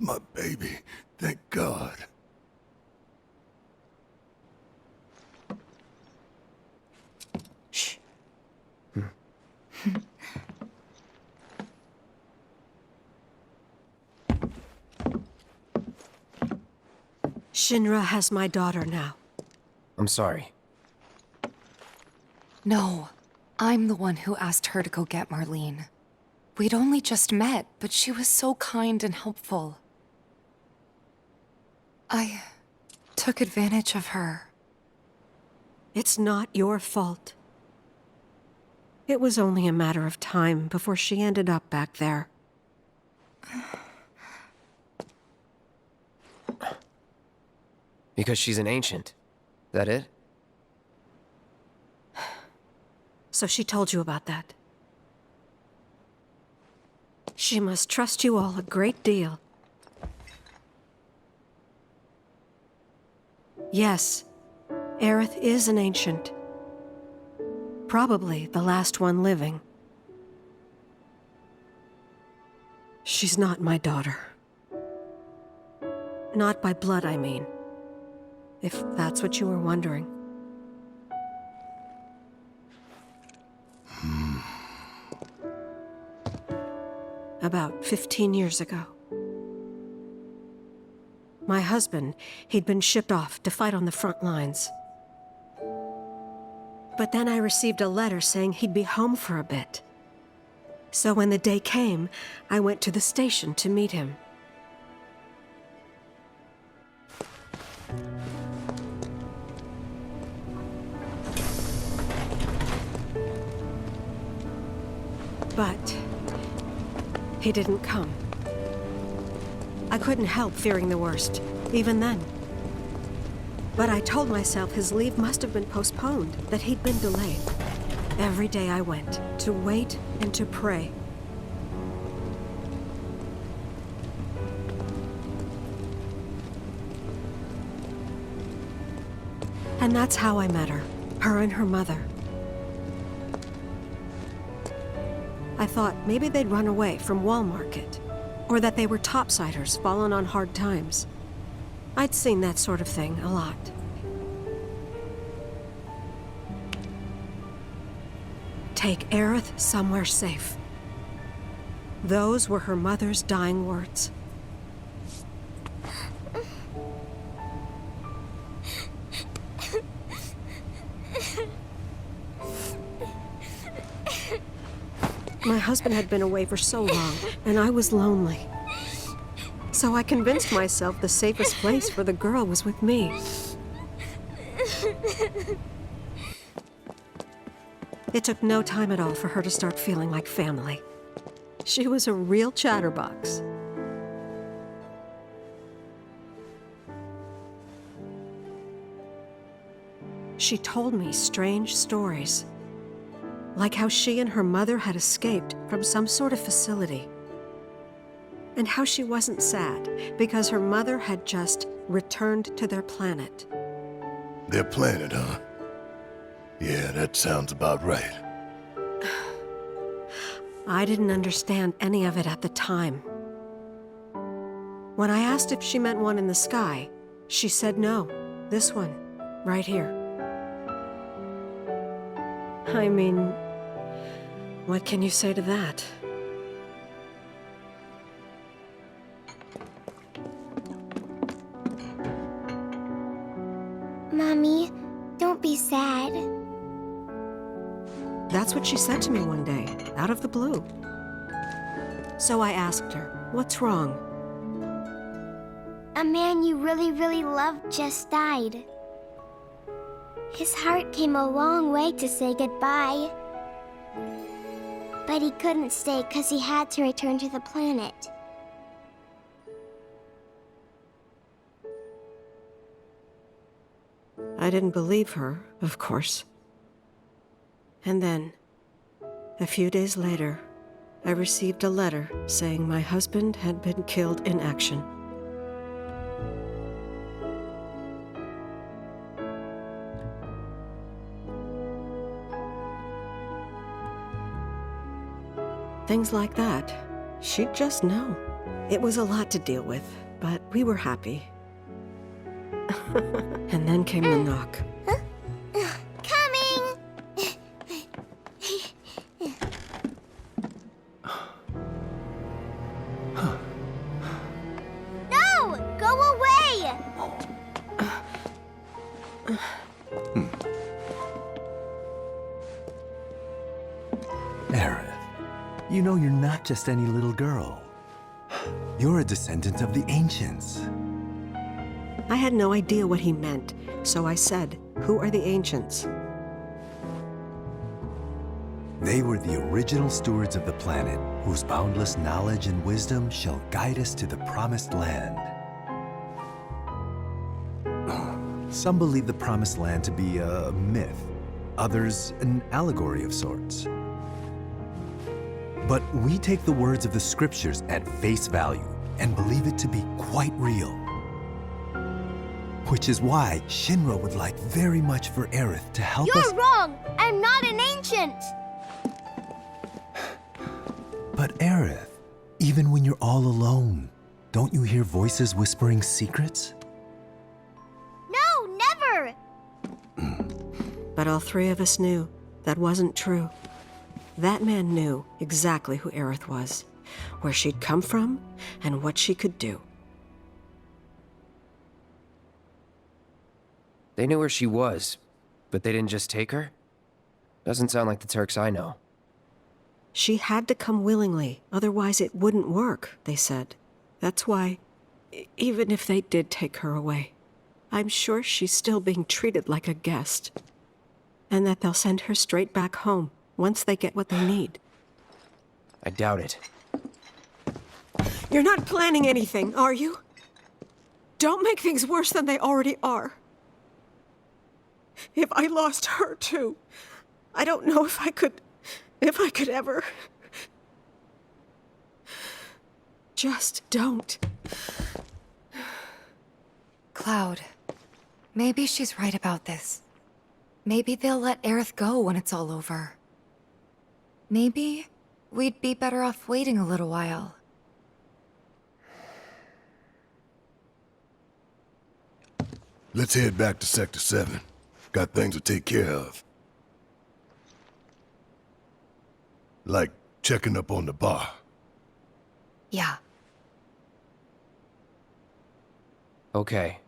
My baby. Thank God. Shh. Shinra has my daughter now. I'm sorry. No, I'm the one who asked her to go get Marlene. We'd only just met, but she was so kind and helpful. I took advantage of her. It's not your fault. It was only a matter of time before she ended up back there. Because she's an ancient. That it? So she told you about that. She must trust you all a great deal. Yes, Aerith is an ancient. Probably the last one living. She's not my daughter. Not by blood, I mean. If that's what you were wondering. About 15 years ago. My husband, he'd been shipped off to fight on the front lines. But then I received a letter saying he'd be home for a bit. So when the day came, I went to the station to meet him. But he didn't come. I couldn't help fearing the worst, even then. But I told myself his leave must have been postponed, that he'd been delayed. Every day I went, to wait and to pray. And that's how I met her and her mother. I thought maybe they'd run away from Wall Market, or that they were topsiders fallen on hard times. I'd seen that sort of thing a lot. Take Aerith somewhere safe. Those were her mother's dying words. My husband had been away for so long, and I was lonely. So I convinced myself the safest place for the girl was with me. It took no time at all for her to start feeling like family. She was a real chatterbox. She told me strange stories. Like how she and her mother had escaped from some sort of facility. And how she wasn't sad because her mother had just returned to their planet. Their planet, huh? Yeah, that sounds about right. I didn't understand any of it at the time. When I asked if she meant one in the sky, she said no. This one, right here. I mean, what can you say to that? Mommy, don't be sad. That's what she said to me one day, out of the blue. So I asked her, what's wrong? A man you really, really loved just died. His heart came a long way to say goodbye. But he couldn't stay because he had to return to the planet. I didn't believe her, of course. And then, a few days later, I received a letter saying my husband had been killed in action. Things like that, she'd just know. It was a lot to deal with, but we were happy. And then came the knock. Coming! No! Go away! Aerith, you know you're not just any little girl. You're a descendant of the Ancients. I had no idea what he meant, so I said, "Who are the Ancients?" They were the original stewards of the planet, whose boundless knowledge and wisdom shall guide us to the Promised Land. Some believe the Promised Land to be a myth, others an allegory of sorts. But we take the words of the scriptures at face value and believe it to be quite real. Which is why Shinra would like very much for Aerith to help us. You're wrong! I'm not an ancient! But Aerith, even when you're all alone, don't you hear voices whispering secrets? No, never! But all three of us knew that wasn't true. That man knew exactly who Aerith was, where she'd come from, and what she could do. They knew where she was, but they didn't just take her? Doesn't sound like the Turks I know. She had to come willingly, otherwise it wouldn't work, they said. That's why, even if they did take her away, I'm sure she's still being treated like a guest. And that they'll send her straight back home once they get what they need. I doubt it. You're not planning anything, are you? Don't make things worse than they already are. If I lost her too, I don't know if I could ever. Just don't. Cloud, maybe she's right about this. Maybe they'll let Aerith go when it's all over. Maybe we'd be better off waiting a little while. Let's head back to Sector 7. Got things to take care of. Like checking up on the bar. Yeah. Okay.